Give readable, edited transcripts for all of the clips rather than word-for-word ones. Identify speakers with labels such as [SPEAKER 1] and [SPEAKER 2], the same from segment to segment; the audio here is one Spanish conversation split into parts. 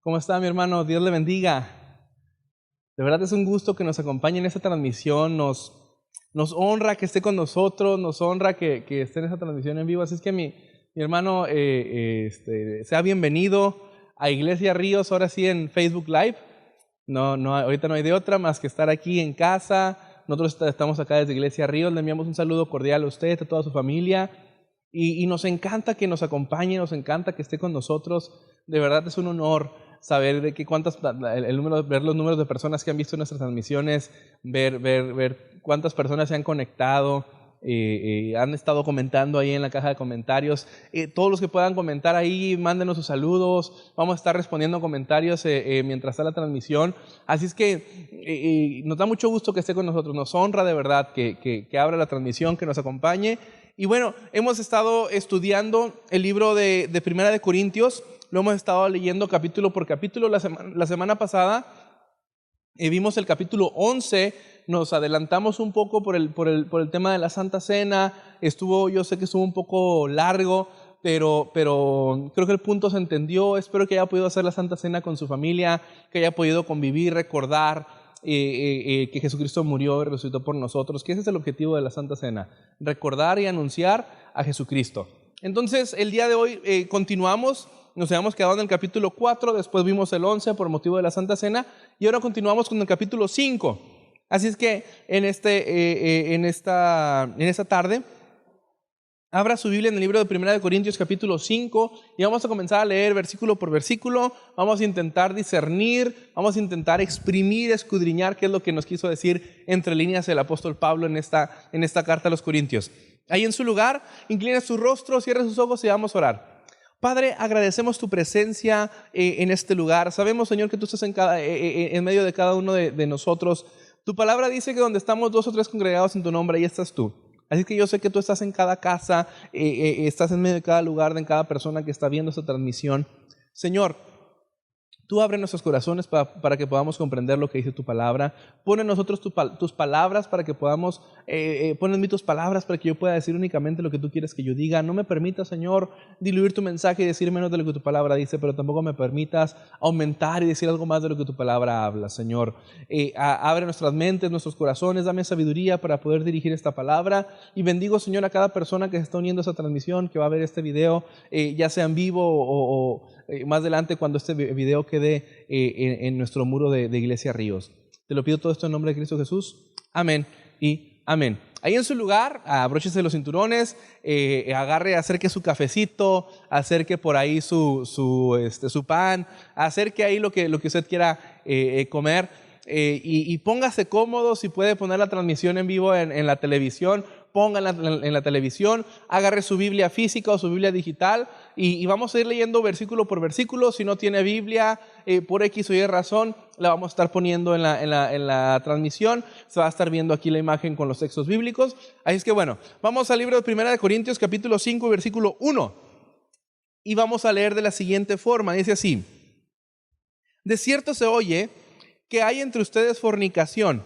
[SPEAKER 1] ¿Cómo está, mi hermano? Dios le bendiga. De verdad es un gusto que nos acompañe en esta transmisión. Nos honra que esté con nosotros, nos honra que esté en esta transmisión en vivo. Así es que mi hermano, sea bienvenido a Iglesia Ríos, ahora sí en Facebook Live. Ahorita no hay de otra más que estar aquí en casa. Nosotros estamos acá desde Iglesia Ríos. Le enviamos un saludo cordial a usted, a toda su familia. Y nos encanta que nos acompañe, nos encanta que esté con nosotros. De verdad es un honor saber de que ver los números de personas que han visto nuestras transmisiones, ver cuántas personas se han conectado, han estado comentando ahí en la caja de comentarios. Todos los que puedan comentar ahí, mándenos sus saludos. Vamos a estar respondiendo comentarios mientras está la transmisión. Así es que nos da mucho gusto que esté con nosotros. Nos honra de verdad que abra la transmisión, que nos acompañe. Y bueno, hemos estado estudiando el libro de Primera de Corintios. Lo hemos estado leyendo capítulo por capítulo. La semana pasada vimos el capítulo 11. Nos adelantamos un poco por el tema de la Santa Cena. Yo sé que estuvo un poco largo, pero creo que el punto se entendió. Espero que haya podido hacer la Santa Cena con su familia, que haya podido convivir, recordar que Jesucristo murió y resucitó por nosotros, que ese es el objetivo de la Santa Cena, recordar y anunciar a Jesucristo. Entonces, el día de hoy continuamos. Nos habíamos quedado en el capítulo 4, después vimos el 11 por motivo de la Santa Cena, y ahora continuamos con el capítulo 5. Así es que en esta tarde, abra su Biblia en el libro de Primera de Corintios capítulo 5 y vamos a comenzar a leer versículo por versículo. Vamos a intentar discernir, vamos a intentar exprimir, escudriñar qué es lo que nos quiso decir entre líneas el apóstol Pablo en esta carta a los Corintios. Ahí en su lugar, incline su rostro, cierre sus ojos y vamos a orar. Padre, agradecemos tu presencia en este lugar. Sabemos, Señor, que tú estás en medio de cada uno de nosotros. Tu palabra dice que donde estamos 2 o 3 congregados en tu nombre, ahí estás tú. Así que yo sé que tú estás en cada casa, estás en medio de cada lugar, en cada persona que está viendo esta transmisión. Señor, tú abre nuestros corazones para que podamos comprender lo que dice tu palabra. Pon en nosotros tus palabras para que podamos, pon en mí tus palabras para que yo pueda decir únicamente lo que tú quieres que yo diga. No me permitas, Señor, diluir tu mensaje y decir menos de lo que tu palabra dice, pero tampoco me permitas aumentar y decir algo más de lo que tu palabra habla, Señor. Abre nuestras mentes, nuestros corazones, dame sabiduría para poder dirigir esta palabra. Y bendigo, Señor, a cada persona que se está uniendo a esta transmisión, que va a ver este video, ya sea en vivo o más adelante cuando este video quede en nuestro muro de Iglesia Ríos. Te lo pido todo esto en nombre de Cristo Jesús. Amén y amén. Ahí en su lugar, abróchese los cinturones, acerque su cafecito, acerque por ahí su pan, acerque ahí lo que usted quiera comer y póngase cómodo. Si puede poner la transmisión en vivo en la televisión, póngala en la televisión, agarre su Biblia física o su Biblia digital y vamos a ir leyendo versículo por versículo. Si no tiene Biblia, por X o Y razón, la vamos a estar poniendo en la transmisión. Se va a estar viendo aquí la imagen con los textos bíblicos. Así es que bueno, vamos al libro de 1 Corintios capítulo 5, versículo 1. Y vamos a leer de la siguiente forma. Dice así: de cierto se oye que hay entre ustedes fornicación,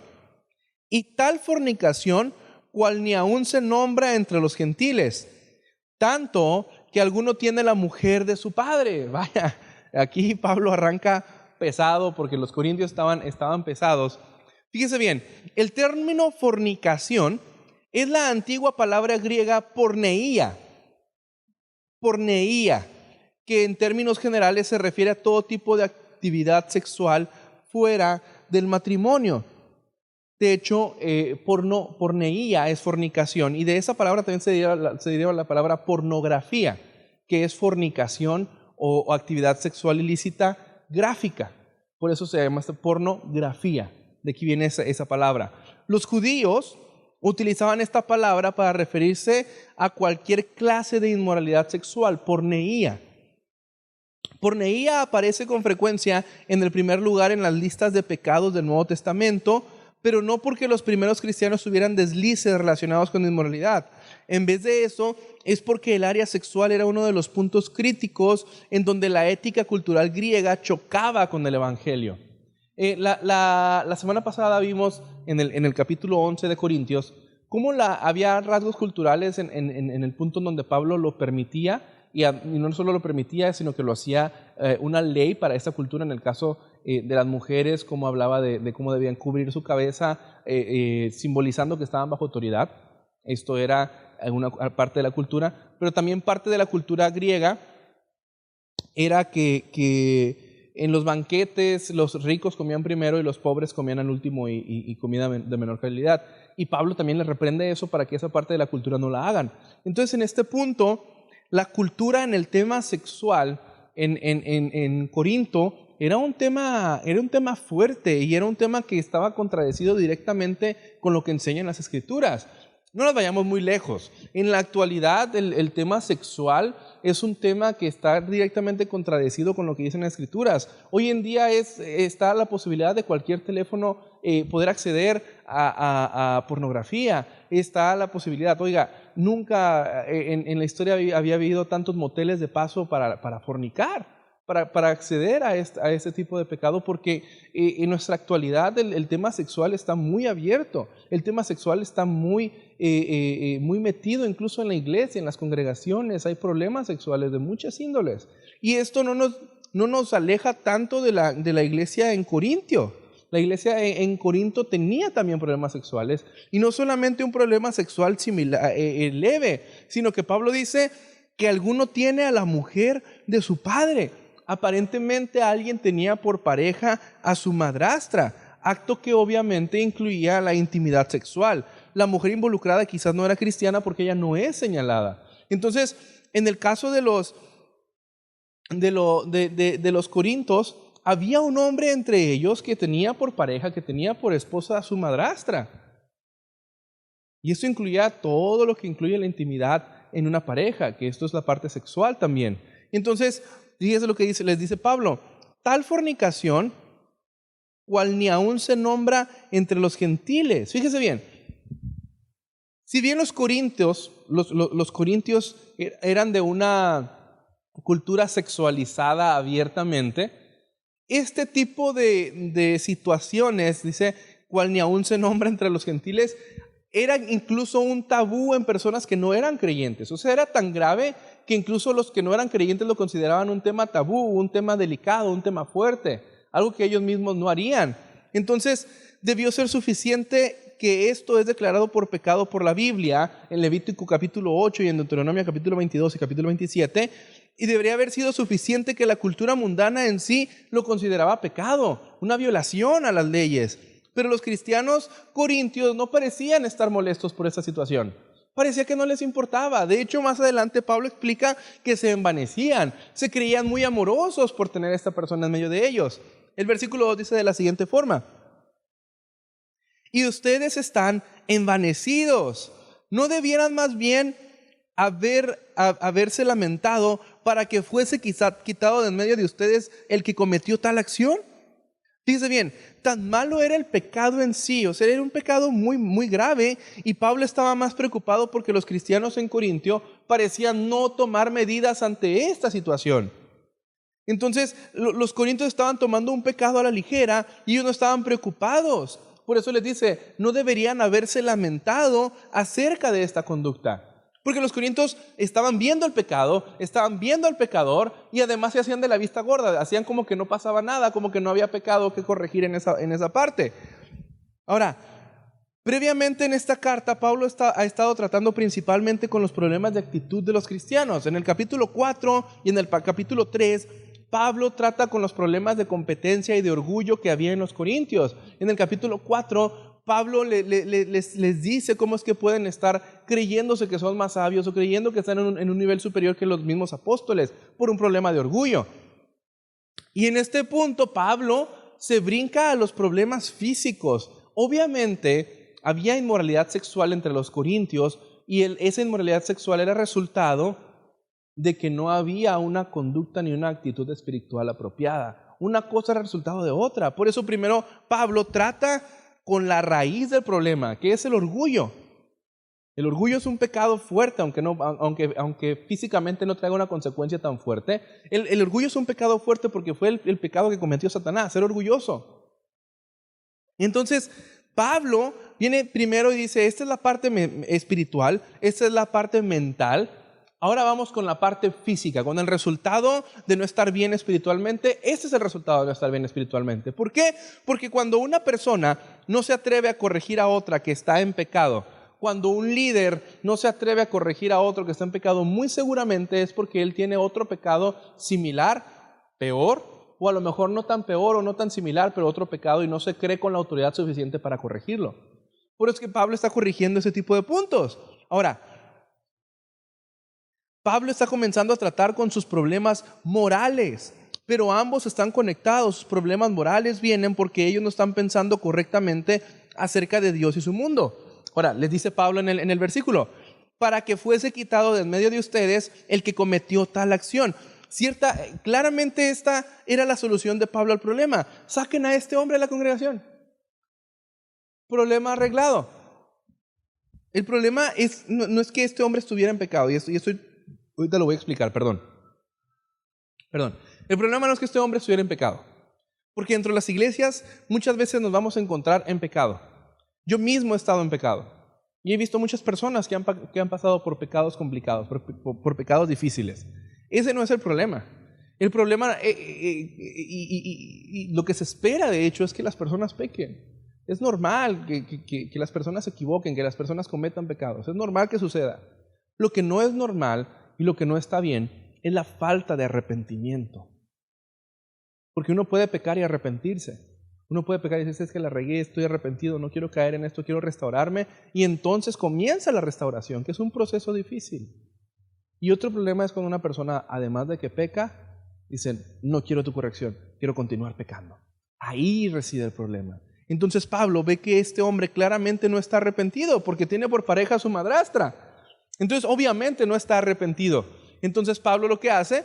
[SPEAKER 1] y tal fornicación cual ni aún se nombra entre los gentiles, tanto que alguno tiene la mujer de su padre. Vaya, aquí Pablo arranca pesado porque los corintios estaban pesados. Fíjese bien, el término fornicación es la antigua palabra griega porneia, que en términos generales se refiere a todo tipo de actividad sexual fuera del matrimonio. De hecho, porneia es fornicación, y de esa palabra también se deriva la palabra pornografía, que es fornicación o actividad sexual ilícita gráfica. Por eso se llama pornografía. De aquí viene esa palabra. Los judíos utilizaban esta palabra para referirse a cualquier clase de inmoralidad sexual, porneia. Porneia aparece con frecuencia en el primer lugar en las listas de pecados del Nuevo Testamento, pero no porque los primeros cristianos tuvieran deslices relacionados con inmoralidad. En vez de eso, es porque el área sexual era uno de los puntos críticos en donde la ética cultural griega chocaba con el Evangelio. La semana pasada vimos en el capítulo 11 de Corintios cómo había rasgos culturales en el punto en donde Pablo lo permitía y no solo lo permitía, sino que lo hacía una ley para esta cultura, en el caso de las mujeres, como hablaba de cómo debían cubrir su cabeza, simbolizando que estaban bajo autoridad. Esto era una parte de la cultura, pero también parte de la cultura griega era que en los banquetes los ricos comían primero y los pobres comían al último y comida de menor calidad. Y Pablo también les reprende eso para que esa parte de la cultura no la hagan. Entonces, en este punto, la cultura en el tema sexual en Corinto era un tema fuerte y era un tema que estaba contradecido directamente con lo que enseñan las Escrituras. No nos vayamos muy lejos. En la actualidad, el tema sexual es un tema que está directamente contradecido con lo que dicen las Escrituras. Hoy en día está la posibilidad de cualquier teléfono poder acceder a pornografía. Está la posibilidad, nunca en la historia había habido tantos moteles de paso para fornicar, para acceder a este tipo de pecado, porque en nuestra actualidad el tema sexual está muy abierto, el tema sexual está muy metido incluso en la iglesia, en las congregaciones, hay problemas sexuales de muchas índoles, y esto no nos aleja tanto de la iglesia en Corintio. La iglesia en Corinto tenía también problemas sexuales, y no solamente un problema sexual similar, leve, sino que Pablo dice que alguno tiene a la mujer de su padre. Aparentemente alguien tenía por pareja a su madrastra, acto que obviamente incluía la intimidad sexual. La mujer involucrada quizás no era cristiana porque ella no es señalada. Entonces, en el caso de los corintios, había un hombre entre ellos que tenía por pareja, que tenía por esposa a su madrastra. Y esto incluía todo lo que incluye la intimidad en una pareja, que esto es la parte sexual también. Entonces, fíjense lo que les dice Pablo: tal fornicación, cual ni aún se nombra entre los gentiles. Fíjese bien, si bien los corintios eran de una cultura sexualizada abiertamente, este tipo de situaciones, dice, cual ni aún se nombra entre los gentiles, era incluso un tabú en personas que no eran creyentes. O sea, era tan grave que incluso los que no eran creyentes lo consideraban un tema tabú, un tema delicado, un tema fuerte, algo que ellos mismos no harían. Entonces, debió ser suficiente que esto es declarado por pecado por la Biblia, en Levítico capítulo 8 y en Deuteronomio capítulo 22 y capítulo 27, y debería haber sido suficiente que la cultura mundana en sí lo consideraba pecado, una violación a las leyes. Pero los cristianos corintios no parecían estar molestos por esta situación. Parecía que no les importaba. De hecho, más adelante Pablo explica que se envanecían, se creían muy amorosos por tener a esta persona en medio de ellos. El versículo 2 dice de la siguiente forma: y ustedes están envanecidos. ¿No debieran más bien haberse lamentado para que fuese quizá quitado de en medio de ustedes el que cometió tal acción? Fíjense bien, tan malo era el pecado en sí, o sea, era un pecado muy, muy grave, y Pablo estaba más preocupado porque los cristianos en Corintio parecían no tomar medidas ante esta situación. Entonces, los corintios estaban tomando un pecado a la ligera y ellos no estaban preocupados. Por eso les dice, no deberían haberse lamentado acerca de esta conducta. Porque los corintios estaban viendo el pecado, estaban viendo al pecador, y además se hacían de la vista gorda, hacían como que no pasaba nada, como que no había pecado que corregir en esa parte. Ahora, previamente en esta carta, Pablo ha estado tratando principalmente con los problemas de actitud de los cristianos. En el capítulo 4 y en el capítulo 3, Pablo trata con los problemas de competencia y de orgullo que había en los corintios. En el capítulo 4, Pablo les dice cómo es que pueden estar creyéndose que son más sabios o creyendo que están en un nivel superior que los mismos apóstoles por un problema de orgullo. Y en este punto Pablo se brinca a los problemas físicos. Obviamente había inmoralidad sexual entre los corintios, y esa inmoralidad sexual era resultado de que no había una conducta ni una actitud espiritual apropiada. Una cosa era resultado de otra. Por eso primero Pablo trata con la raíz del problema, que es el orgullo. El orgullo es un pecado fuerte, aunque físicamente no traiga una consecuencia tan fuerte. El orgullo es un pecado fuerte porque fue el pecado que cometió Satanás, ser orgulloso. Entonces, Pablo viene primero y dice, esta es la parte espiritual, esta es la parte mental. Ahora vamos con la parte física, con el resultado de no estar bien espiritualmente. Este es el resultado de no estar bien espiritualmente. ¿Por qué? Porque cuando una persona no se atreve a corregir a otra que está en pecado, cuando un líder no se atreve a corregir a otro que está en pecado, muy seguramente es porque él tiene otro pecado similar, peor, o a lo mejor no tan peor o no tan similar, pero otro pecado y no se cree con la autoridad suficiente para corregirlo. Por eso es que Pablo está corrigiendo ese tipo de puntos. Ahora, Pablo está comenzando a tratar con sus problemas morales, pero ambos están conectados. Sus problemas morales vienen porque ellos no están pensando correctamente acerca de Dios y su mundo. Ahora, les dice Pablo en el versículo, para que fuese quitado de en medio de ustedes el que cometió tal acción. Claramente esta era la solución de Pablo al problema. Saquen a este hombre de la congregación. Problema arreglado. El problema no es que este hombre estuviera en pecado, y ahorita lo voy a explicar, perdón. El problema no es que este hombre estuviera en pecado, porque dentro de las iglesias muchas veces nos vamos a encontrar en pecado. Yo mismo he estado en pecado y he visto muchas personas que han pasado por pecados complicados, por pecados difíciles. Ese no es el problema. El problema y lo que se espera de hecho es que las personas pequen. Es normal que las personas se equivoquen, que las personas cometan pecados. Es normal que suceda. Lo que no es normal y lo que no está bien es la falta de arrepentimiento. Porque uno puede pecar y arrepentirse. Uno puede pecar y decir, es que la regué, estoy arrepentido, no quiero caer en esto, quiero restaurarme. Y entonces comienza la restauración, que es un proceso difícil. Y otro problema es cuando una persona, además de que peca, dice, no quiero tu corrección, quiero continuar pecando. Ahí reside el problema. Entonces Pablo ve que este hombre claramente no está arrepentido porque tiene por pareja a su madrastra. Entonces obviamente no está arrepentido. Entonces Pablo lo que hace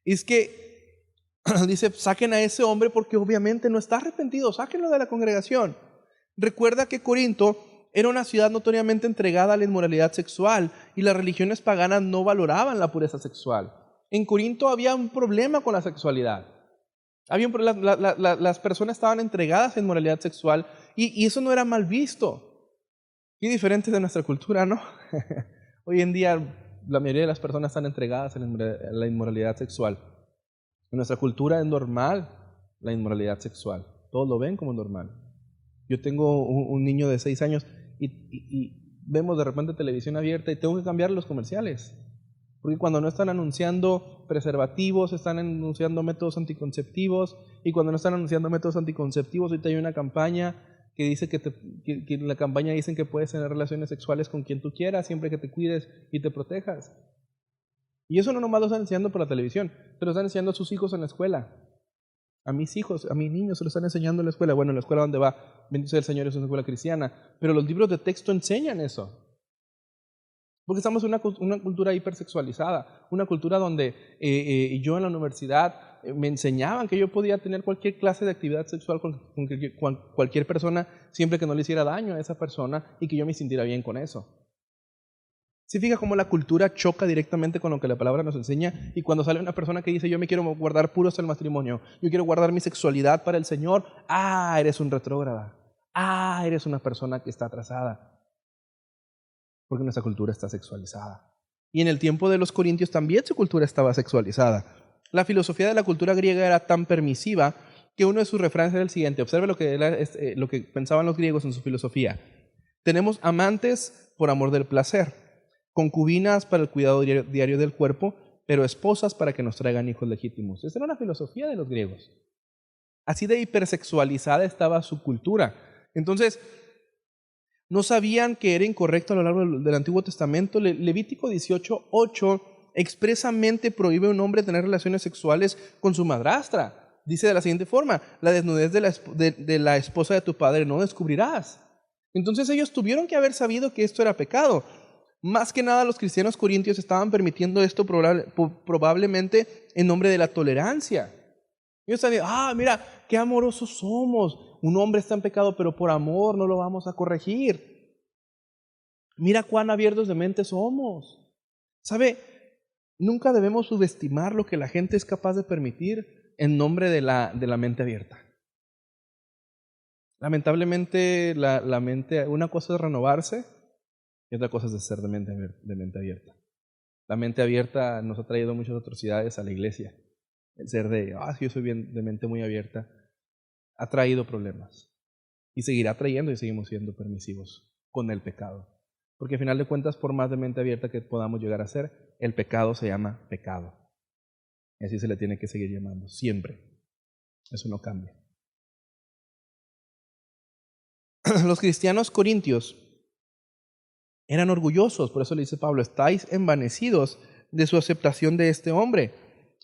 [SPEAKER 1] es que dice, saquen a ese hombre porque obviamente no está arrepentido, sáquenlo de la congregación. Recuerda que Corinto era una ciudad notoriamente entregada a la inmoralidad sexual y las religiones paganas no valoraban la pureza sexual. En Corinto había un problema con la sexualidad. Las personas estaban entregadas a inmoralidad sexual y eso no era mal visto. Qué diferente de nuestra cultura, ¿no? Hoy en día la mayoría de las personas están entregadas a la inmoralidad sexual. En nuestra cultura es normal la inmoralidad sexual. Todos lo ven como normal. Yo tengo un niño de 6 años y vemos de repente televisión abierta y tengo que cambiar los comerciales. Porque cuando no están anunciando preservativos, están anunciando métodos anticonceptivos. Y cuando no están anunciando métodos anticonceptivos, ahorita hay una campaña que dice que en la campaña dicen que puedes tener relaciones sexuales con quien tú quieras, siempre que te cuides y te protejas. Y eso no nomás lo están enseñando por la televisión, se lo están enseñando a sus hijos en la escuela. A mis hijos, a mis niños se lo están enseñando en la escuela. Bueno, en la escuela donde va, bendito sea el Señor, es una escuela cristiana. Pero los libros de texto enseñan eso. Porque estamos en una cultura hipersexualizada, una cultura donde yo en la universidad me enseñaban que yo podía tener cualquier clase de actividad sexual con cualquier persona siempre que no le hiciera daño a esa persona y que yo me sintiera bien con eso. ¿Se fija cómo la cultura choca directamente con lo que la palabra nos enseña? Y cuando sale una persona que dice, yo me quiero guardar puro hasta el matrimonio, yo quiero guardar mi sexualidad para el Señor, eres un retrógrada, eres una persona que está atrasada. Porque nuestra cultura está sexualizada. Y en el tiempo de los corintios también su cultura estaba sexualizada. La filosofía de la cultura griega era tan permisiva que uno de sus refranes era el siguiente. Observe lo que pensaban los griegos en su filosofía. Tenemos amantes por amor del placer, concubinas para el cuidado diario del cuerpo, pero esposas para que nos traigan hijos legítimos. Esa era una filosofía de los griegos. Así de hipersexualizada estaba su cultura. Entonces, no sabían que era incorrecto a lo largo del Antiguo Testamento. Levítico 18:8 expresamente prohíbe a un hombre tener relaciones sexuales con su madrastra. Dice de la siguiente forma, la desnudez de la esposa de tu padre no descubrirás. Entonces ellos tuvieron que haber sabido que esto era pecado. Más que nada los cristianos corintios estaban permitiendo esto probablemente en nombre de la tolerancia. Ellos están diciendo, mira, qué amorosos somos. Un hombre está en pecado, pero por amor no lo vamos a corregir. Mira cuán abiertos de mente somos. ¿Sabe? Nunca debemos subestimar lo que la gente es capaz de permitir en nombre de la mente abierta. Lamentablemente, la mente, una cosa es renovarse y otra cosa es ser de mente abierta. La mente abierta nos ha traído muchas atrocidades a la iglesia. El ser si yo soy bien de mente muy abierta, ha traído problemas. Y seguirá trayendo y seguimos siendo permisivos con el pecado. Porque al final de cuentas, por más de mente abierta que podamos llegar a ser, el pecado se llama pecado. Y así se le tiene que seguir llamando, siempre. Eso no cambia. Los cristianos corintios eran orgullosos, por eso le dice Pablo, estáis envanecidos de su aceptación de este hombre.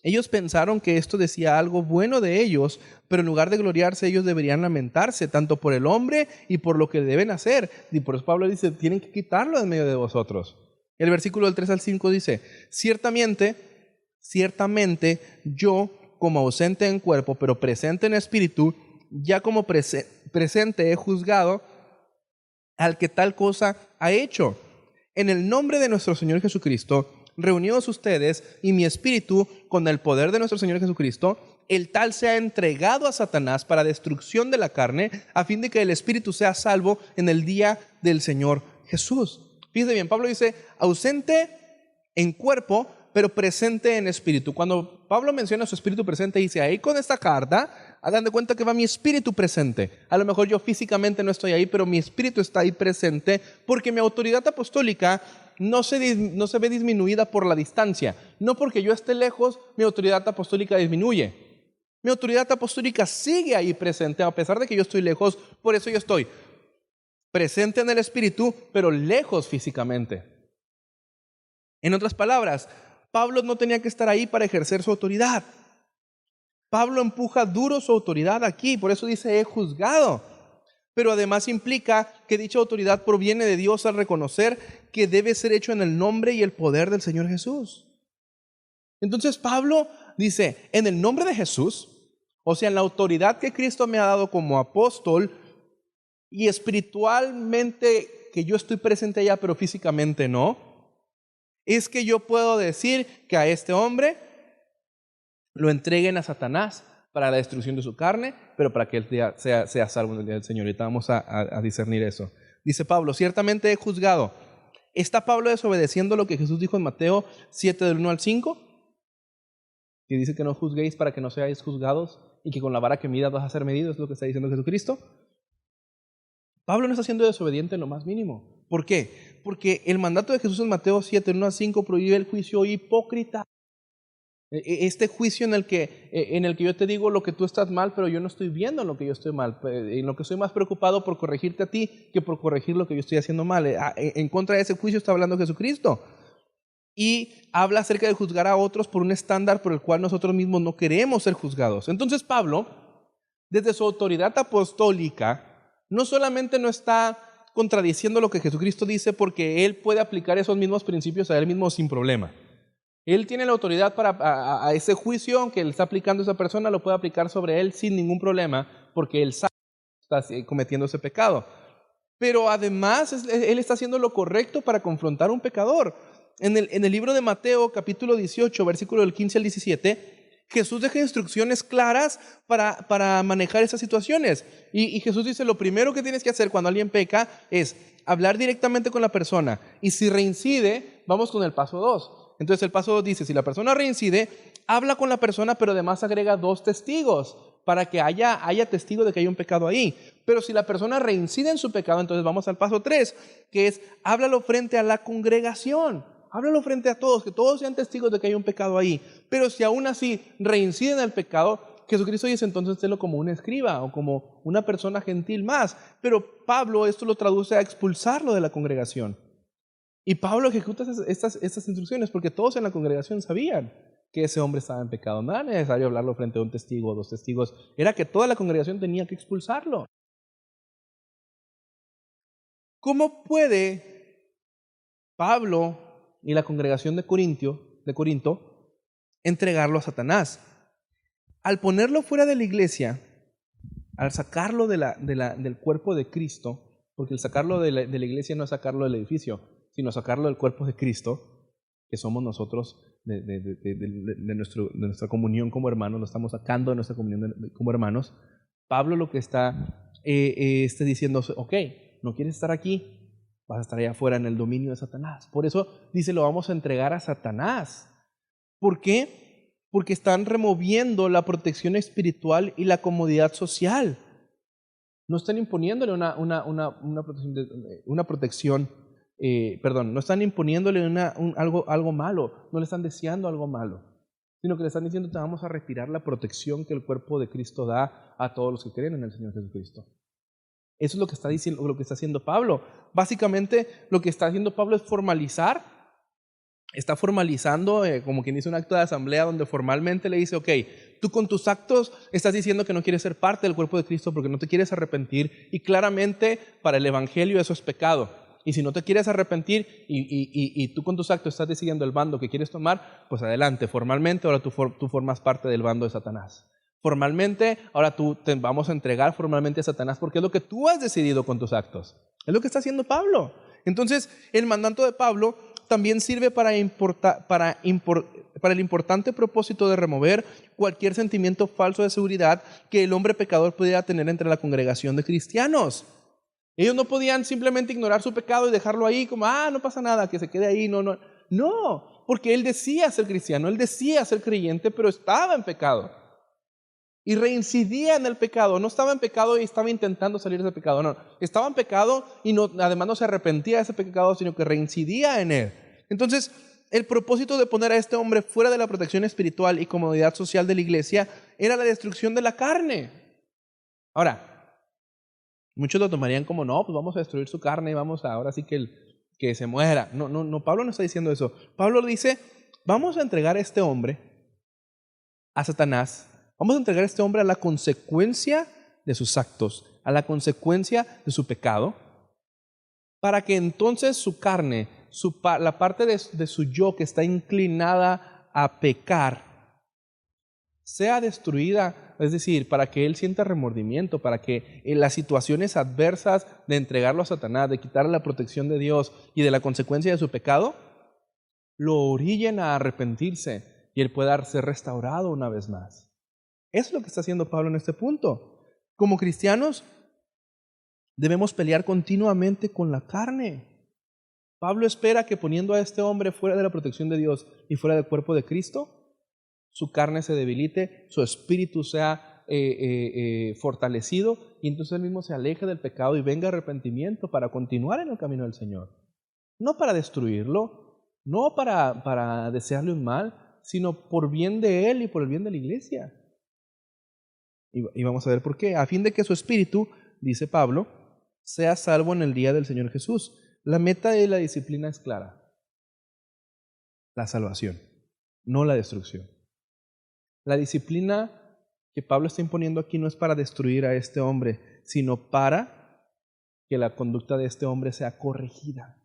[SPEAKER 1] Ellos pensaron que esto decía algo bueno de ellos, pero en lugar de gloriarse, ellos deberían lamentarse, tanto por el hombre y por lo que deben hacer. Y por eso Pablo dice, tienen que quitarlo de medio de vosotros. El versículo del 3 al 5 dice, ciertamente yo, como ausente en cuerpo, pero presente en espíritu, ya como presente he juzgado al que tal cosa ha hecho. En el nombre de nuestro Señor Jesucristo, reunidos ustedes y mi espíritu con el poder de nuestro Señor Jesucristo, el tal sea entregado a Satanás para destrucción de la carne, a fin de que el espíritu sea salvo en el día del Señor Jesús. Fíjense bien, Pablo dice, ausente en cuerpo, pero presente en espíritu. Cuando Pablo menciona su espíritu presente, dice, ahí con esta carta, hagan de cuenta que va mi espíritu presente. A lo mejor yo físicamente no estoy ahí, pero mi espíritu está ahí presente, porque mi autoridad apostólica no se ve disminuida por la distancia. No porque yo esté lejos, mi autoridad apostólica disminuye. Mi autoridad apostólica sigue ahí presente, a pesar de que yo estoy lejos, por eso yo estoy presente en el espíritu, pero lejos físicamente. En otras palabras, Pablo no tenía que estar ahí para ejercer su autoridad. Pablo empuja duro su autoridad aquí, por eso dice, he juzgado. Pero además implica que dicha autoridad proviene de Dios al reconocer que debe ser hecho en el nombre y el poder del Señor Jesús. Entonces Pablo dice, en el nombre de Jesús, o sea, en la autoridad que Cristo me ha dado como apóstol, y espiritualmente que yo estoy presente allá, pero físicamente no, es que yo puedo decir que a este hombre lo entreguen a Satanás para la destrucción de su carne, pero para que él sea salvo en el día del Señor. Ahorita vamos a discernir eso. Dice Pablo, ciertamente he juzgado. ¿Está Pablo desobedeciendo lo que Jesús dijo en Mateo 7 del 1 al 5? Que dice que no juzguéis para que no seáis juzgados y que con la vara que midas vas a ser medido, es lo que está diciendo Jesucristo. Pablo no está siendo desobediente en lo más mínimo. ¿Por qué? Porque el mandato de Jesús en Mateo 7, 1 a 5 prohíbe el juicio hipócrita. Este juicio en el que yo te digo lo que tú estás mal, pero yo no estoy viendo en lo que yo estoy mal, en lo que estoy más preocupado por corregirte a ti que por corregir lo que yo estoy haciendo mal. En contra de ese juicio está hablando Jesucristo. Y habla acerca de juzgar a otros por un estándar por el cual nosotros mismos no queremos ser juzgados. Entonces Pablo, desde su autoridad apostólica, no solamente no está contradiciendo lo que Jesucristo dice, porque él puede aplicar esos mismos principios a él mismo sin problema. Él tiene la autoridad para a ese juicio, aunque él está aplicando a esa persona, lo puede aplicar sobre él sin ningún problema, porque él sabe que está cometiendo ese pecado. Pero además, él está haciendo lo correcto para confrontar a un pecador. En el libro de Mateo, capítulo 18, versículo del 15 al 17, Jesús deja instrucciones claras para manejar esas situaciones. Y Jesús dice, lo primero que tienes que hacer cuando alguien peca es hablar directamente con la persona. Y si reincide, vamos con el paso 2. Entonces el paso 2 dice, si la persona reincide, habla con la persona, pero además agrega 2 testigos para que haya testigo de que hay un pecado ahí. Pero si la persona reincide en su pecado, entonces vamos al paso 3, que es, háblalo frente a la congregación. Háblalo frente a todos, que todos sean testigos de que hay un pecado ahí. Pero si aún así reincide en el pecado, Jesucristo dice entonces tenlo como un escriba o como una persona gentil más. Pero Pablo esto lo traduce a expulsarlo de la congregación. Y Pablo ejecuta estas instrucciones porque todos en la congregación sabían que ese hombre estaba en pecado. No era necesario hablarlo frente a un testigo o 2 testigos. Era que toda la congregación tenía que expulsarlo. ¿Cómo puede Pablo y la congregación de Corinto entregarlo a Satanás? Al ponerlo fuera de la iglesia, al sacarlo del cuerpo de Cristo, porque el sacarlo de la iglesia no es sacarlo del edificio, sino sacarlo del cuerpo de Cristo, que somos nosotros de nuestra comunión como hermanos, lo estamos sacando de nuestra comunión como hermanos. Pablo lo que está diciendo, ok, no quieres estar aquí, vas a estar allá afuera en el dominio de Satanás. Por eso dice, lo vamos a entregar a Satanás. ¿Por qué? Porque están removiendo la protección espiritual y la comodidad social. No están imponiéndole una protección, no están imponiéndole algo malo, no le están deseando algo malo, sino que le están diciendo, te vamos a retirar la protección que el cuerpo de Cristo da a todos los que creen en el Señor Jesucristo. Eso es lo que está diciendo, lo que está haciendo Pablo. Básicamente, lo que está haciendo Pablo es está formalizando, como quien dice, un acto de asamblea donde formalmente le dice, ok, tú con tus actos estás diciendo que no quieres ser parte del cuerpo de Cristo porque no te quieres arrepentir, y claramente para el evangelio eso es pecado. Y si no te quieres arrepentir y tú con tus actos estás decidiendo el bando que quieres tomar, pues adelante, formalmente ahora tú formas parte del bando de Satanás. Formalmente ahora te vamos a entregar formalmente a Satanás porque es lo que tú has decidido con tus actos. Es lo que está haciendo Pablo. Entonces, el mandato de Pablo también sirve para el importante propósito de remover cualquier sentimiento falso de seguridad que el hombre pecador pudiera tener entre la congregación de cristianos. Ellos no podían simplemente ignorar su pecado y dejarlo ahí como, no pasa nada, que se quede ahí, no, porque él decía ser cristiano, él decía ser creyente, pero estaba en pecado. Y reincidía en el pecado. No estaba en pecado y estaba intentando salir de ese pecado. No, estaba en pecado y además no se arrepentía de ese pecado, sino que reincidía en él. Entonces, el propósito de poner a este hombre fuera de la protección espiritual y comodidad social de la iglesia era la destrucción de la carne. Ahora, muchos lo tomarían como, no, pues vamos a destruir su carne y vamos a ahora sí que se muera. No, Pablo no está diciendo eso. Pablo dice, vamos a entregar a este hombre a Satanás. Vamos a entregar a este hombre a la consecuencia de sus actos, a la consecuencia de su pecado, para que entonces su carne, la parte de su yo que está inclinada a pecar, sea destruida, es decir, para que él sienta remordimiento, para que en las situaciones adversas de entregarlo a Satanás, de quitarle la protección de Dios y de la consecuencia de su pecado, lo orillen a arrepentirse y él pueda ser restaurado una vez más. Eso es lo que está haciendo Pablo en este punto. Como cristianos, debemos pelear continuamente con la carne. Pablo espera que poniendo a este hombre fuera de la protección de Dios y fuera del cuerpo de Cristo, su carne se debilite, su espíritu sea fortalecido y entonces él mismo se aleje del pecado y venga arrepentimiento para continuar en el camino del Señor. No para destruirlo, no para desearle un mal, sino por bien de él y por el bien de la iglesia. Y vamos a ver por qué. A fin de que su espíritu, dice Pablo, sea salvo en el día del Señor Jesús. La meta de la disciplina es clara. La salvación, no la destrucción. La disciplina que Pablo está imponiendo aquí no es para destruir a este hombre, sino para que la conducta de este hombre sea corregida.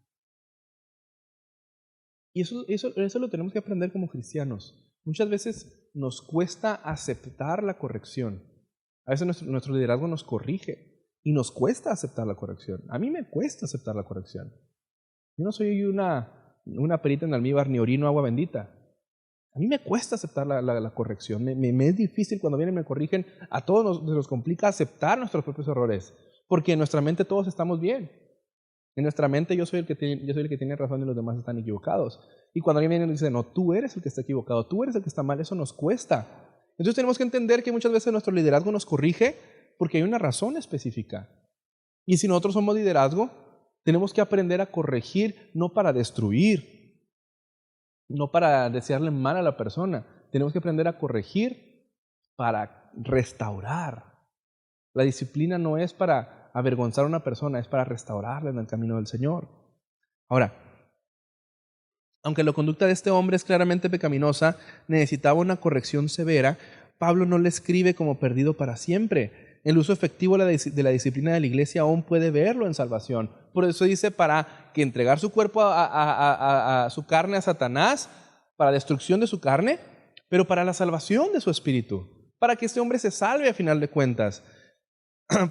[SPEAKER 1] Y eso lo tenemos que aprender como cristianos. Muchas veces nos cuesta aceptar la corrección. A veces nuestro liderazgo nos corrige y nos cuesta aceptar la corrección. A mí me cuesta aceptar la corrección. Yo no soy una perita en almíbar ni orino agua bendita. A mí me cuesta aceptar la corrección. Me es difícil cuando vienen y me corrigen. A todos nos complica aceptar nuestros propios errores. Porque en nuestra mente todos estamos bien. En nuestra mente yo soy el que tiene razón y los demás están equivocados. Y cuando alguien viene y dice, no, tú eres el que está equivocado, tú eres el que está mal, eso nos cuesta. Entonces tenemos que entender que muchas veces nuestro liderazgo nos corrige porque hay una razón específica. Y si nosotros somos liderazgo, tenemos que aprender a corregir, no para destruir, no para desearle mal a la persona. Tenemos que aprender a corregir para restaurar. La disciplina no es para avergonzar a una persona, es para restaurarla en el camino del Señor. Ahora, aunque la conducta de este hombre es claramente pecaminosa, necesitaba una corrección severa, Pablo no le escribe como perdido para siempre. El uso efectivo de la disciplina de la iglesia aún puede verlo en salvación. Por eso dice, para que entregar su cuerpo a su carne a Satanás, para destrucción de su carne, pero para la salvación de su espíritu, para que este hombre se salve a final de cuentas.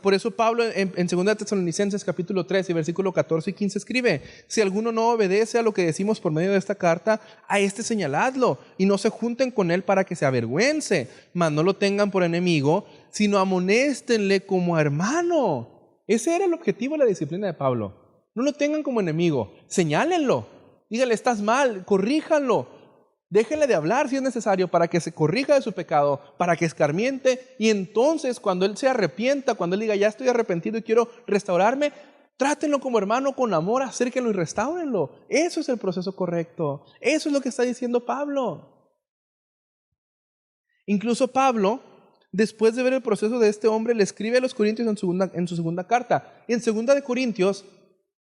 [SPEAKER 1] Por eso Pablo en 2 Tesalonicenses capítulo 3 y versículo 14 y 15 escribe, si alguno no obedece a lo que decimos por medio de esta carta, a este señaladlo y no se junten con él para que se avergüence, mas no lo tengan por enemigo, sino amonéstenle como a hermano. Ese era el objetivo de la disciplina de Pablo. No lo tengan como enemigo. Señálenlo. Díganle, estás mal, corríjanlo. Déjenle de hablar si es necesario para que se corrija de su pecado, para que escarmiente. Y entonces cuando él se arrepienta, cuando él diga, ya estoy arrepentido y quiero restaurarme, trátenlo como hermano con amor, acérquenlo y restáurenlo. Eso es el proceso correcto. Eso es lo que está diciendo Pablo. Incluso Pablo, después de ver el proceso de este hombre, le escribe a los Corintios en su segunda carta. En 2 Corintios,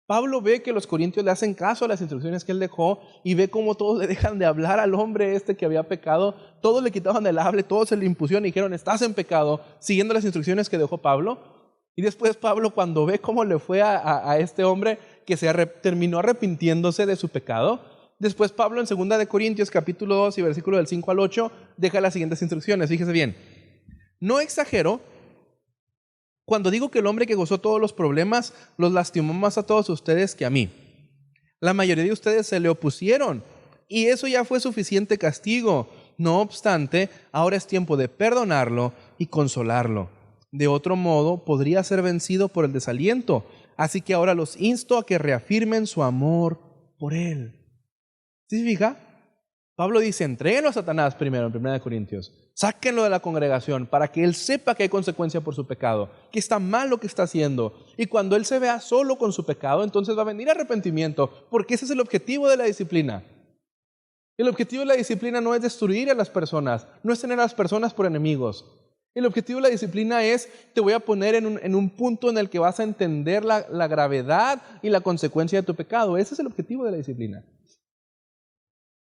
[SPEAKER 1] Pablo ve que los corintios le hacen caso a las instrucciones que él dejó y ve cómo todos le dejan de hablar al hombre este que había pecado. Todos le quitaban el habla, todos se le impusieron y dijeron, estás en pecado, siguiendo las instrucciones que dejó Pablo. Y después Pablo, cuando ve cómo le fue a este hombre que terminó arrepintiéndose de su pecado, después Pablo en 2 Corintios capítulo 2 y versículo del 5 al 8 deja las siguientes instrucciones. Fíjese bien, no exagero cuando digo que el hombre que gozó todos los problemas los lastimó más a todos ustedes que a mí. La mayoría de ustedes se le opusieron y eso ya fue suficiente castigo. No obstante, ahora es tiempo de perdonarlo y consolarlo. De otro modo, podría ser vencido por el desaliento. Así que ahora los insto a que reafirmen su amor por él. ¿Sí se fija? Pablo dice, entréguenlo a Satanás primero en 1 Corintios. Sáquenlo de la congregación para que él sepa que hay consecuencia por su pecado, que está mal lo que está haciendo. Y cuando él se vea solo con su pecado, entonces va a venir arrepentimiento, porque ese es el objetivo de la disciplina. El objetivo de la disciplina no es destruir a las personas, no es tener a las personas por enemigos. El objetivo de la disciplina es, te voy a poner en un punto en el que vas a entender la gravedad y la consecuencia de tu pecado. Ese es el objetivo de la disciplina.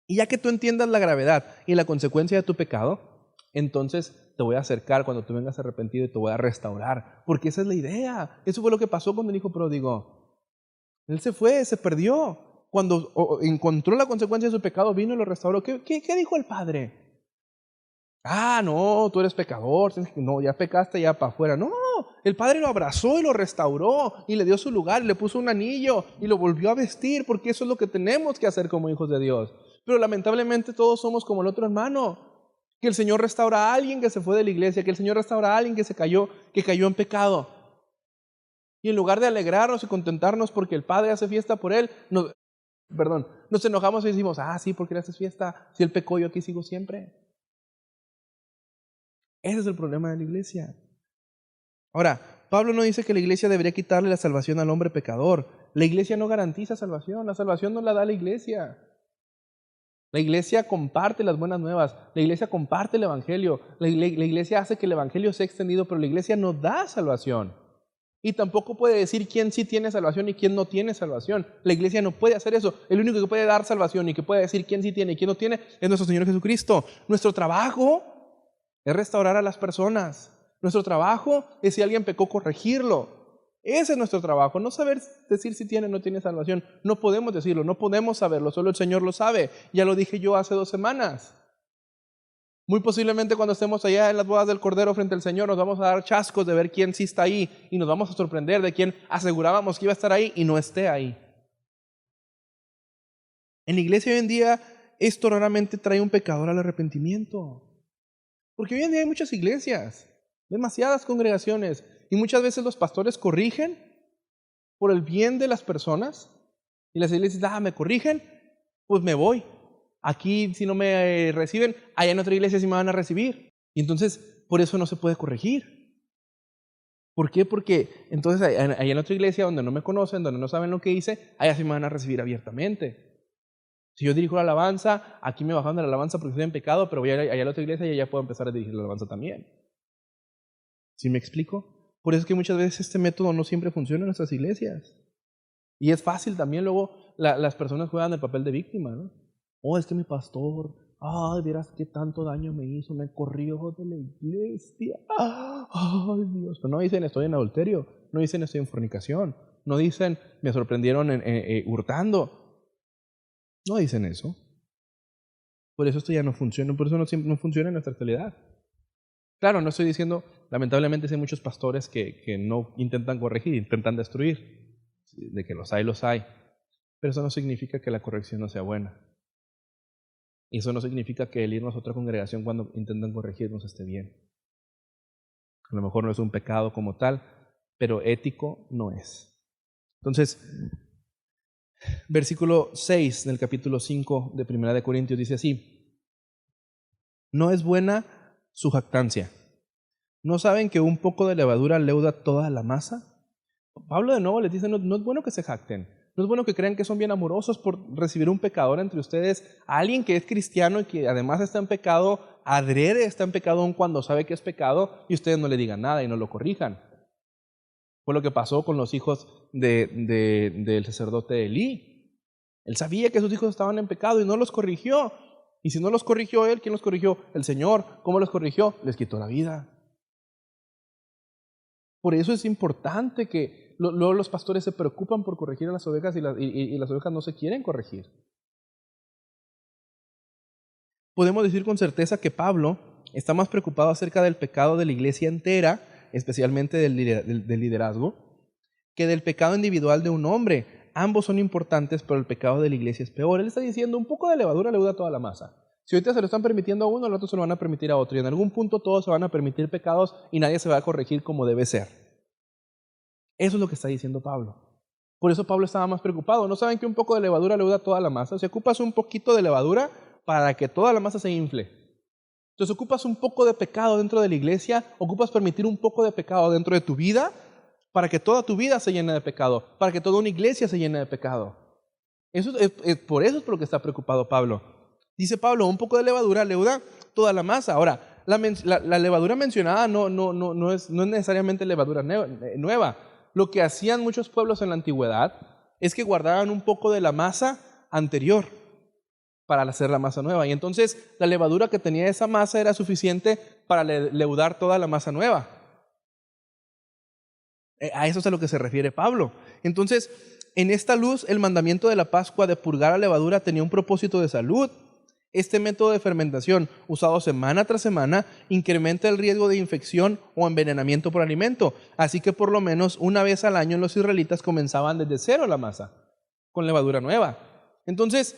[SPEAKER 1] Y ya que tú entiendas la gravedad y la consecuencia de tu pecado, entonces te voy a acercar cuando tú vengas arrepentido y te voy a restaurar. Porque esa es la idea. Eso fue lo que pasó con el hijo pródigo. Él se fue, se perdió. Cuando encontró la consecuencia de su pecado, vino y lo restauró. ¿Qué dijo el padre? Ah, no, tú eres pecador. No, ya pecaste, ya para afuera. No, el padre lo abrazó y lo restauró y le dio su lugar, y le puso un anillo y lo volvió a vestir, porque eso es lo que tenemos que hacer como hijos de Dios. Pero lamentablemente todos somos como el otro hermano, que el Señor restaura a alguien que se fue de la iglesia, que el Señor restaura a alguien que cayó en pecado. Y en lugar de alegrarnos y contentarnos porque el Padre hace fiesta por él, nos enojamos y decimos, sí, ¿por qué le haces fiesta? Si él pecó, yo aquí sigo siempre. Ese es el problema de la iglesia. Ahora, Pablo no dice que la iglesia debería quitarle la salvación al hombre pecador. La iglesia no garantiza salvación, la salvación no la da la iglesia. La iglesia comparte las buenas nuevas, la iglesia comparte el evangelio, la iglesia hace que el evangelio sea extendido, pero la iglesia no da salvación. Y tampoco puede decir quién sí tiene salvación y quién no tiene salvación. La iglesia no puede hacer eso. El único que puede dar salvación y que puede decir quién sí tiene y quién no tiene es nuestro Señor Jesucristo. Nuestro trabajo es restaurar a las personas. Nuestro trabajo es, si alguien pecó, corregirlo. Ese es nuestro trabajo, no saber decir si tiene o no tiene salvación. No podemos decirlo, no podemos saberlo, solo el Señor lo sabe. Ya lo dije yo hace 2 semanas. Muy posiblemente cuando estemos allá en las bodas del Cordero frente al Señor, nos vamos a dar chascos de ver quién sí está ahí y nos vamos a sorprender de quién asegurábamos que iba a estar ahí y no esté ahí. En la iglesia hoy en día, esto raramente trae un pecador al arrepentimiento. Porque hoy en día hay muchas iglesias, demasiadas congregaciones, y muchas veces los pastores corrigen por el bien de las personas, y las iglesias dicen, me corrigen, pues me voy. Aquí si no me reciben, allá en otra iglesia sí me van a recibir. Y entonces, por eso no se puede corregir. ¿Por qué? Porque entonces allá en otra iglesia donde no me conocen, donde no saben lo que hice, allá sí me van a recibir abiertamente. Si yo dirijo la alabanza, aquí me bajan de la alabanza porque estoy en pecado, pero voy allá a la otra iglesia y allá puedo empezar a dirigir la alabanza también. ¿Sí me explico? Por eso es que muchas veces este método no siempre funciona en nuestras iglesias. Y es fácil también, luego las personas juegan el papel de víctima, ¿no? Es que mi pastor, vieras qué tanto daño me hizo, me corrió de la iglesia. Ay, Dios. Pero no dicen estoy en adulterio, no dicen estoy en fornicación, no dicen me sorprendieron hurtando. No dicen eso. Por eso esto ya no funciona, por eso no funciona en nuestra actualidad. Claro, no estoy diciendo, lamentablemente hay muchos pastores que no intentan corregir, intentan destruir. De que los hay, los hay. Pero eso no significa que la corrección no sea buena. Y eso no significa que el irnos a otra congregación cuando intentan corregirnos esté bien. A lo mejor no es un pecado como tal, pero ético no es. Entonces, Versículo 6 del capítulo 5 de Primera de Corintios dice así: no es buena su jactancia. ¿No saben que un poco de levadura leuda toda la masa? Pablo de nuevo les dice, no es bueno que se jacten. No es bueno que crean que son bien amorosos por recibir un pecador entre ustedes. A alguien que es cristiano y que además está en pecado, adrede está en pecado aun cuando sabe que es pecado, y ustedes no le digan nada y no lo corrijan. Fue lo que pasó con los hijos del sacerdote Elí. Él sabía que sus hijos estaban en pecado y no los corrigió. Y si no los corrigió él, ¿quién los corrigió? El Señor. ¿Cómo los corrigió? Les quitó la vida. Por eso es importante que luego los pastores se preocupan por corregir a las ovejas y las ovejas no se quieren corregir. Podemos decir con certeza que Pablo está más preocupado acerca del pecado de la iglesia entera, especialmente del liderazgo, que del pecado individual de un hombre. Ambos son importantes, pero el pecado de la iglesia es peor. Él está diciendo, un poco de levadura leuda toda la masa. Si ahorita se lo están permitiendo a uno, al otro se lo van a permitir a otro. Y en algún punto todos se van a permitir pecados y nadie se va a corregir como debe ser. Eso es lo que está diciendo Pablo. Por eso Pablo estaba más preocupado. ¿No saben que un poco de levadura leuda toda la masa? Si ocupas un poquito de levadura para que toda la masa se infle. Entonces ocupas un poco de pecado dentro de la iglesia, ocupas permitir un poco de pecado dentro de tu vida para que toda tu vida se llene de pecado, para que toda una iglesia se llene de pecado. Por eso es por lo que está preocupado Pablo. Dice Pablo, un poco de levadura leuda toda la masa. Ahora, la levadura mencionada no es necesariamente levadura nueva. Lo que hacían muchos pueblos en la antigüedad es que guardaban un poco de la masa anterior para hacer la masa nueva. Y entonces la levadura que tenía esa masa era suficiente para leudar toda la masa nueva. A eso es a lo que se refiere Pablo. Entonces, en esta luz, el mandamiento de la Pascua de purgar la levadura tenía un propósito de salud. Este método de fermentación, usado semana tras semana, incrementa el riesgo de infección o envenenamiento por alimento. Así que por lo menos una vez al año los israelitas comenzaban desde cero la masa, con levadura nueva. Entonces,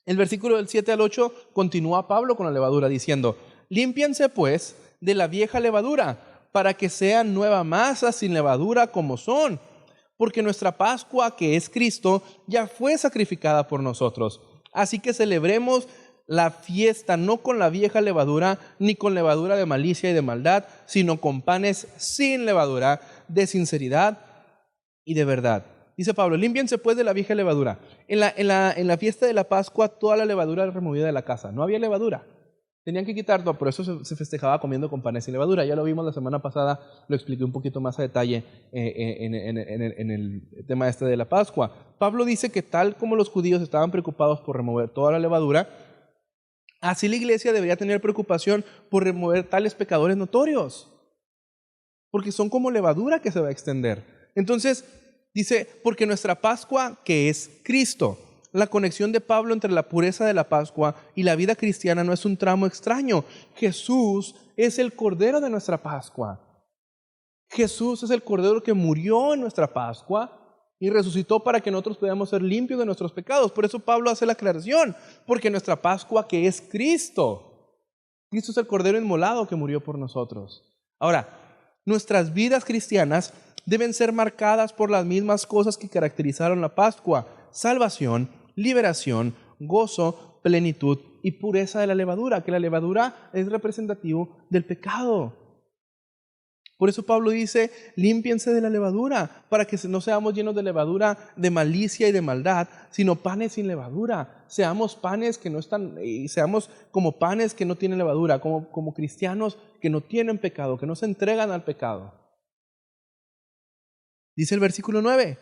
[SPEAKER 1] el versículo del 7 al 8 continúa Pablo con la levadura diciendo: límpiense pues de la vieja levadura, para que sean nueva masa sin levadura como son. Porque nuestra Pascua, que es Cristo, ya fue sacrificada por nosotros. Así que celebremos la fiesta no con la vieja levadura, ni con levadura de malicia y de maldad, sino con panes sin levadura, de sinceridad y de verdad. Dice Pablo, límpiense pues de la vieja levadura. En la fiesta de la Pascua, toda la levadura era removida de la casa. No había levadura. Tenían que quitarlo, por eso se festejaba comiendo con panes sin levadura. Ya lo vimos la semana pasada, lo expliqué un poquito más a detalle en el tema este de la Pascua. Pablo dice que tal como los judíos estaban preocupados por remover toda la levadura, así la iglesia debería tener preocupación por remover tales pecadores notorios, porque son como levadura que se va a extender. Entonces dice, porque nuestra Pascua, que es Cristo. La conexión de Pablo entre la pureza de la Pascua y la vida cristiana no es un tramo extraño. Jesús es el Cordero de nuestra Pascua. Jesús es el Cordero que murió en nuestra Pascua y resucitó para que nosotros podamos ser limpios de nuestros pecados. Por eso Pablo hace la aclaración, porque nuestra Pascua, que es Cristo. Cristo es el Cordero inmolado que murió por nosotros. Ahora, nuestras vidas cristianas deben ser marcadas por las mismas cosas que caracterizaron la Pascua: salvación, liberación, gozo, plenitud y pureza de la levadura, que la levadura es representativo del pecado. Por eso Pablo dice, límpiense de la levadura, para que no seamos llenos de levadura, de malicia y de maldad, sino panes sin levadura. Seamos panes que no están, seamos como panes que no tienen levadura, como cristianos que no tienen pecado, que no se entregan al pecado. Dice el versículo 9,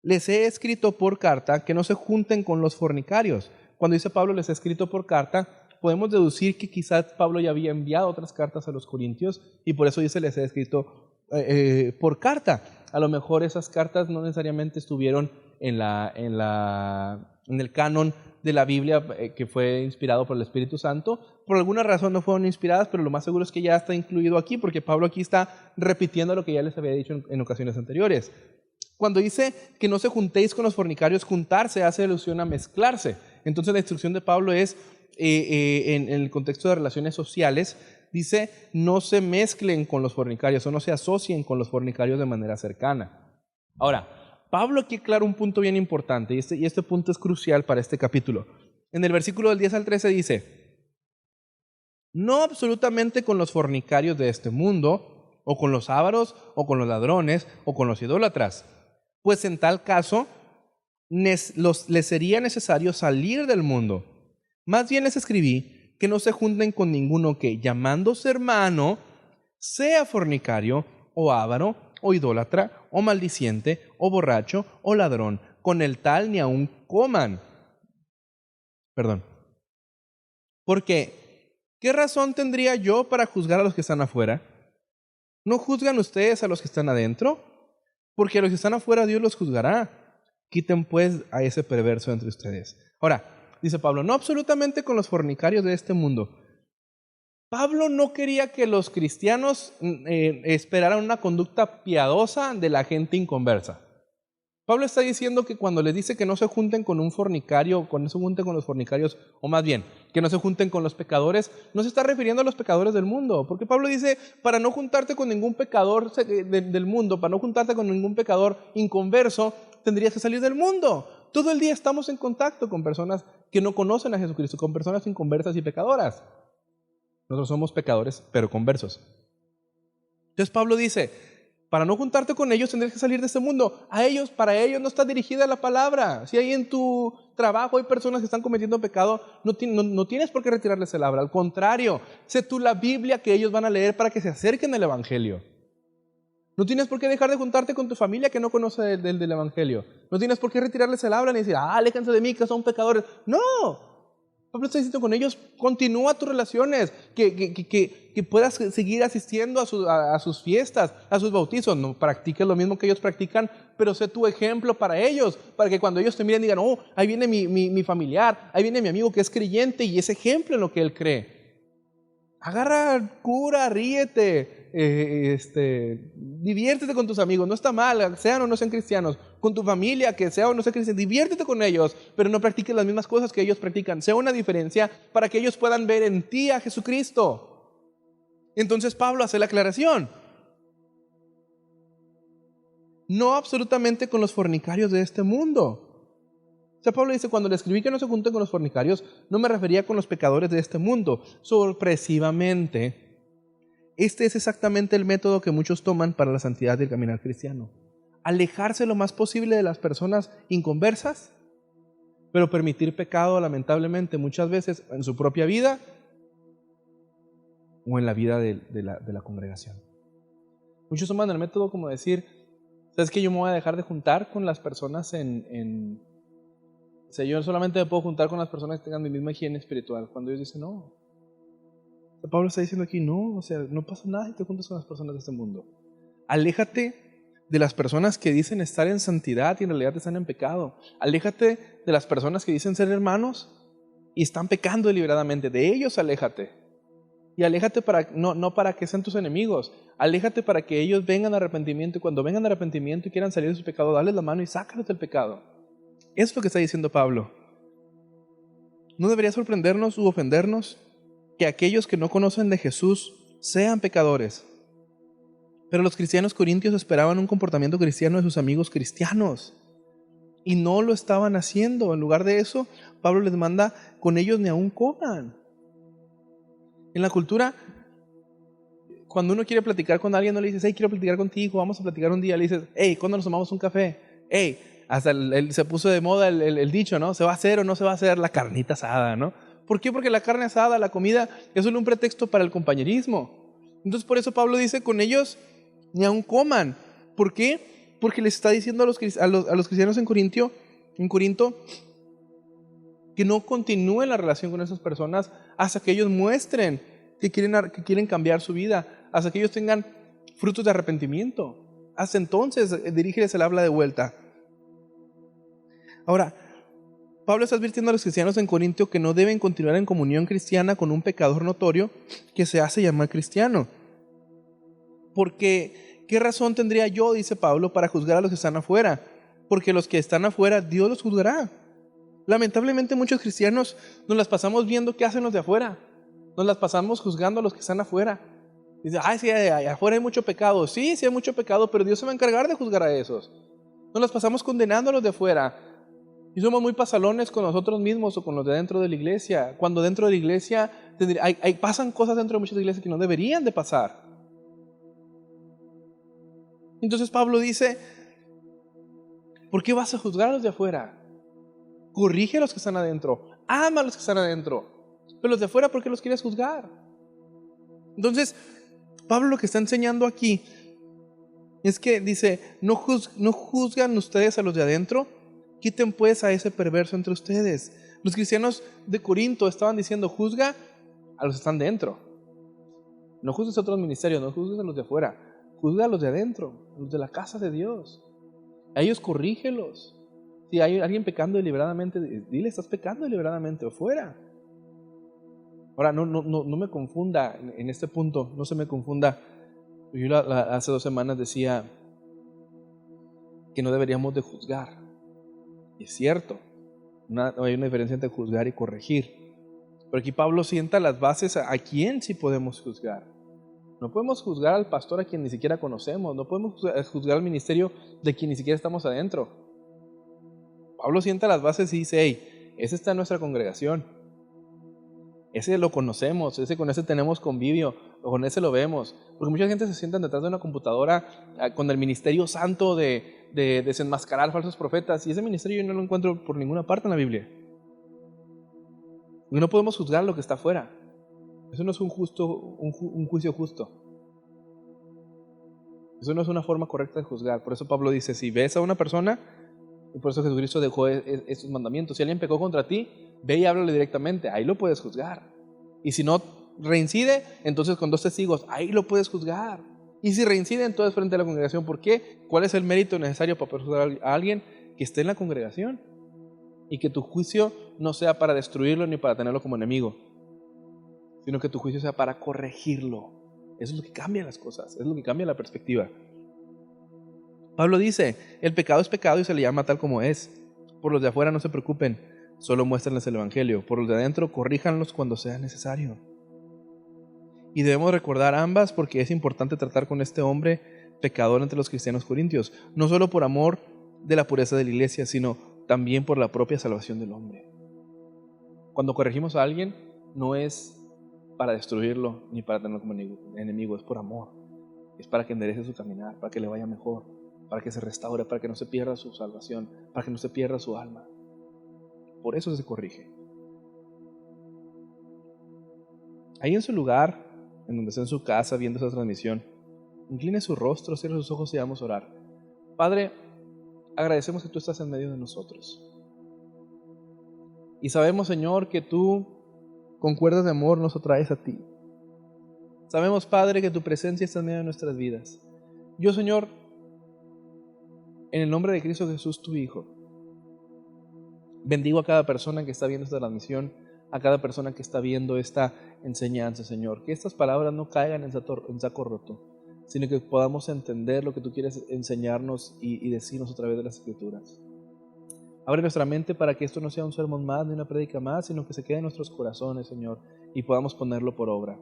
[SPEAKER 1] les he escrito por carta que no se junten con los fornicarios. Cuando dice Pablo les he escrito por carta, podemos deducir que quizás Pablo ya había enviado otras cartas a los corintios y por eso dice les he escrito por carta. A lo mejor esas cartas no necesariamente estuvieron en el canon de la Biblia que fue inspirado por el Espíritu Santo. Por alguna razón no fueron inspiradas, pero lo más seguro es que ya está incluido aquí, porque Pablo aquí está repitiendo lo que ya les había dicho en ocasiones anteriores. Cuando dice que no se juntéis con los fornicarios, juntarse hace alusión a mezclarse. Entonces la instrucción de Pablo es, en el contexto de relaciones sociales, dice no se mezclen con los fornicarios o no se asocien con los fornicarios de manera cercana. Ahora, Pablo aquí aclara un punto bien importante, y este punto es crucial para este capítulo. En el versículo del 10 al 13 dice: no absolutamente con los fornicarios de este mundo, o con los ávaros, o con los ladrones, o con los idólatras, pues en tal caso les sería necesario salir del mundo. Más bien les escribí que no se junten con ninguno que, llamándose hermano, sea fornicario, o avaro, o idólatra, o maldiciente, o borracho, o ladrón. Con el tal ni aun coman. Porque, ¿qué razón tendría yo para juzgar a los que están afuera? ¿No juzgan ustedes a los que están adentro? Porque a los que están afuera Dios los juzgará. Quiten pues a ese perverso entre ustedes. Ahora, dice Pablo, no absolutamente con los fornicarios de este mundo. Pablo no quería que los cristianos esperaran una conducta piadosa de la gente inconversa. Pablo está diciendo que cuando les dice que no se junten con un fornicario, que no se junten con los fornicarios, o más bien, que no se junten con los pecadores, no se está refiriendo a los pecadores del mundo. Porque Pablo dice, para no juntarte con ningún pecador del mundo, para no juntarte con ningún pecador inconverso, tendrías que salir del mundo. Todo el día estamos en contacto con personas que no conocen a Jesucristo, con personas inconversas y pecadoras. Nosotros somos pecadores, pero conversos. Entonces Pablo dice, para no juntarte con ellos tendrías que salir de este mundo. Para ellos no está dirigida la palabra. Si hay en tu trabajo hay personas que están cometiendo pecado, no tienes por qué retirarles el habla. Al contrario, sé tú la Biblia que ellos van a leer para que se acerquen al Evangelio. No tienes por qué dejar de juntarte con tu familia que no conoce del Evangelio. No tienes por qué retirarles el habla ni decir, aléjense de mí que son pecadores. No. Pablo está diciendo con ellos, continúa tus relaciones, que puedas seguir asistiendo a sus fiestas, a sus bautizos. No practiques lo mismo que ellos practican, pero sé tu ejemplo para ellos, para que cuando ellos te miren digan, ahí viene mi familiar, ahí viene mi amigo que es creyente y es ejemplo en lo que él cree. Agarra cura, ríete, diviértete con tus amigos, no está mal, sean o no sean cristianos, con tu familia, que sea o no sea cristiano, diviértete con ellos, pero no practiques las mismas cosas que ellos practican, sea una diferencia para que ellos puedan ver en ti a Jesucristo. Entonces Pablo hace la aclaración, no absolutamente con los fornicarios de este mundo. O sea, Pablo dice, cuando le escribí que no se junten con los fornicarios, no me refería con los pecadores de este mundo. Sorpresivamente, este es exactamente el método que muchos toman para la santidad del caminar cristiano. Alejarse lo más posible de las personas inconversas, pero permitir pecado, lamentablemente, muchas veces en su propia vida o en la vida de la congregación. Muchos toman el método como decir, ¿sabes qué? Yo me voy a dejar de juntar con las personas O sea, yo solamente me puedo juntar con las personas que tengan mi misma higiene espiritual. Cuando Dios dice, no. O sea, Pablo está diciendo aquí, no, o sea, no pasa nada si te juntas con las personas de este mundo. Aléjate de las personas que dicen estar en santidad y en realidad están en pecado. Aléjate de las personas que dicen ser hermanos y están pecando deliberadamente. De ellos aléjate. Y aléjate no para que sean tus enemigos. Aléjate para que ellos vengan a arrepentimiento. Y cuando vengan a arrepentimiento y quieran salir de su pecado, dales la mano y sácalos del pecado. Eso es lo que está diciendo Pablo. No debería sorprendernos u ofendernos que aquellos que no conocen de Jesús sean pecadores. Pero los cristianos corintios esperaban un comportamiento cristiano de sus amigos cristianos y no lo estaban haciendo. En lugar de eso, Pablo les manda, con ellos ni aún coman. En la cultura, cuando uno quiere platicar con alguien, no le dices, hey, quiero platicar contigo, vamos a platicar un día. Le dices, hey, ¿cuándo nos tomamos un café? Hey, hasta se puso de moda el dicho, ¿no? ¿Se va a hacer o no se va a hacer la carnita asada, ¿no? ¿Por qué? Porque la carne asada, la comida, es solo un pretexto para el compañerismo. Entonces por eso Pablo dice, con ellos ni aún coman. ¿Por qué? Porque les está diciendo a los cristianos en Corinto que no continúen la relación con esas personas hasta que ellos muestren que quieren cambiar su vida, hasta que ellos tengan frutos de arrepentimiento. Hasta entonces dirígeles el habla de vuelta. Ahora, Pablo está advirtiendo a los cristianos en Corinto que no deben continuar en comunión cristiana con un pecador notorio que se hace llamar cristiano. Porque, ¿qué razón tendría yo, dice Pablo, para juzgar a los que están afuera? Porque los que están afuera, Dios los juzgará. Lamentablemente muchos cristianos nos las pasamos viendo qué hacen los de afuera. Nos las pasamos juzgando a los que están afuera. Dice, sí, afuera hay mucho pecado. Sí, hay mucho pecado, pero Dios se va a encargar de juzgar a esos. Nos las pasamos condenando a los de afuera. Y somos muy pasalones con nosotros mismos o con los de dentro de la iglesia. Cuando dentro de la iglesia pasan cosas dentro de muchas iglesias que no deberían de pasar. Entonces Pablo dice, ¿por qué vas a juzgar a los de afuera? Corrige a los que están adentro. Ama a los que están adentro. Pero los de afuera, ¿por qué los quieres juzgar? Entonces, Pablo lo que está enseñando aquí es que dice, no juzgan ustedes a los de adentro, quiten pues a ese perverso entre ustedes. Los cristianos de Corinto estaban diciendo, juzga a los que están dentro. No juzgues a otros ministerios, no juzgues a los de afuera. Juzga a los de adentro, a los de la casa de Dios. A ellos corrígelos. Si hay alguien pecando deliberadamente, dile, estás pecando deliberadamente o fuera. Ahora, no me confunda en este punto, no se me confunda. Yo hace 2 semanas decía que no deberíamos de juzgar. Y es cierto, hay una diferencia entre juzgar y corregir. Pero aquí Pablo sienta las bases a quién sí podemos juzgar. No podemos juzgar al pastor a quien ni siquiera conocemos. No podemos juzgar al ministerio de quien ni siquiera estamos adentro. Pablo sienta las bases y dice, hey, ese está en nuestra congregación. Ese lo conocemos, con ese tenemos convivio, con ese lo vemos. Porque mucha gente se sienta detrás de una computadora con el ministerio santo de desenmascarar falsos profetas. Y ese ministerio yo no lo encuentro por ninguna parte en la Biblia. Y no podemos juzgar lo que está afuera. Eso no es un juicio justo. Eso no es una forma correcta de juzgar. Por eso Pablo dice, si ves a una persona, y por eso Jesucristo dejó esos mandamientos. Si alguien pecó contra ti, ve y háblale directamente. Ahí lo puedes juzgar. Y si no reincide, entonces con 2 testigos, ahí lo puedes juzgar. Y si reincide, entonces frente a la congregación. ¿Por qué? ¿Cuál es el mérito necesario para poder juzgar a alguien que esté en la congregación? Y que tu juicio no sea para destruirlo ni para tenerlo como enemigo, sino que tu juicio sea para corregirlo. Eso es lo que cambia las cosas, es lo que cambia la perspectiva. Pablo dice, el pecado es pecado y se le llama tal como es. Por los de afuera no se preocupen, solo muéstrenles el evangelio. Por los de adentro corríjanlos cuando sea necesario. Y debemos recordar ambas porque es importante tratar con este hombre pecador entre los cristianos corintios, no solo por amor de la pureza de la iglesia, sino también por la propia salvación del hombre. Cuando corregimos a alguien, no es para destruirlo ni para tenerlo como enemigo, es por amor. Es para que enderece su caminar, para que le vaya mejor, para que se restaure, para que no se pierda su salvación, para que no se pierda su alma. Por eso se corrige. Ahí en su lugar, en donde está en su casa viendo esa transmisión, incline su rostro, cierre sus ojos y vamos a orar. Padre, agradecemos que tú estás en medio de nosotros. Y sabemos, Señor, que tú con cuerdas de amor nos atraes a ti. Sabemos, Padre, que tu presencia está en medio de nuestras vidas. Yo, Señor, en el nombre de Cristo Jesús, tu Hijo, bendigo a cada persona que está viendo esta transmisión, a cada persona que está viendo esta enseñanza, Señor. Que estas palabras no caigan en saco roto, sino que podamos entender lo que tú quieres enseñarnos y decirnos a través de las Escrituras. Abre nuestra mente para que esto no sea un sermón más ni una prédica más, sino que se quede en nuestros corazones, Señor, y podamos ponerlo por obra.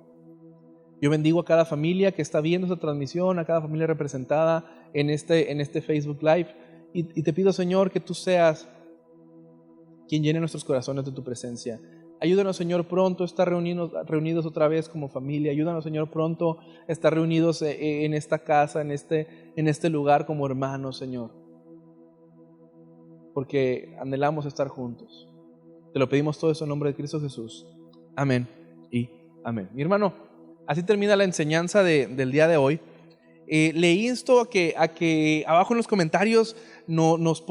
[SPEAKER 1] Yo bendigo a cada familia que está viendo esta transmisión, a cada familia representada en este Facebook Live, y te pido, Señor, que tú seas quien llene nuestros corazones de tu presencia. Ayúdanos, Señor, pronto a estar reunidos otra vez como familia. Ayúdanos, Señor, pronto a estar reunidos en esta casa, en este lugar como hermanos, Señor. Porque anhelamos estar juntos. Te lo pedimos todo eso en nombre de Cristo Jesús. Amén y amén. Mi hermano, así termina la enseñanza del día de hoy. Le insto a que abajo en los comentarios nos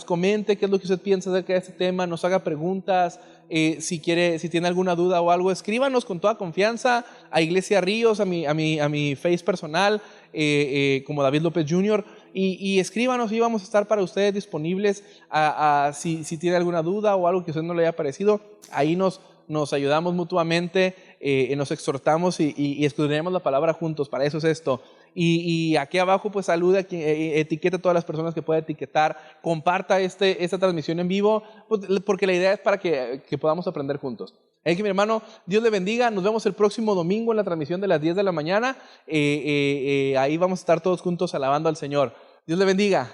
[SPEAKER 1] comente qué es lo que usted piensa acerca de este tema, nos haga preguntas. Si tiene alguna duda o algo, escríbanos con toda confianza a Iglesia Ríos, a mi face personal, como David López Jr., y escríbanos y vamos a estar para ustedes disponibles si tiene alguna duda o algo que a usted no le haya parecido. Ahí nos ayudamos mutuamente, nos exhortamos y escudriñamos la palabra juntos. Para eso es esto. Y aquí abajo pues saluda, etiqueta a todas las personas que pueda etiquetar, comparta esta transmisión en vivo, pues, porque la idea es para que podamos aprender juntos. Así que mi hermano, Dios le bendiga. Nos vemos el próximo domingo en la transmisión de las 10 de la mañana. Ahí vamos a estar todos juntos alabando al Señor. Dios le bendiga.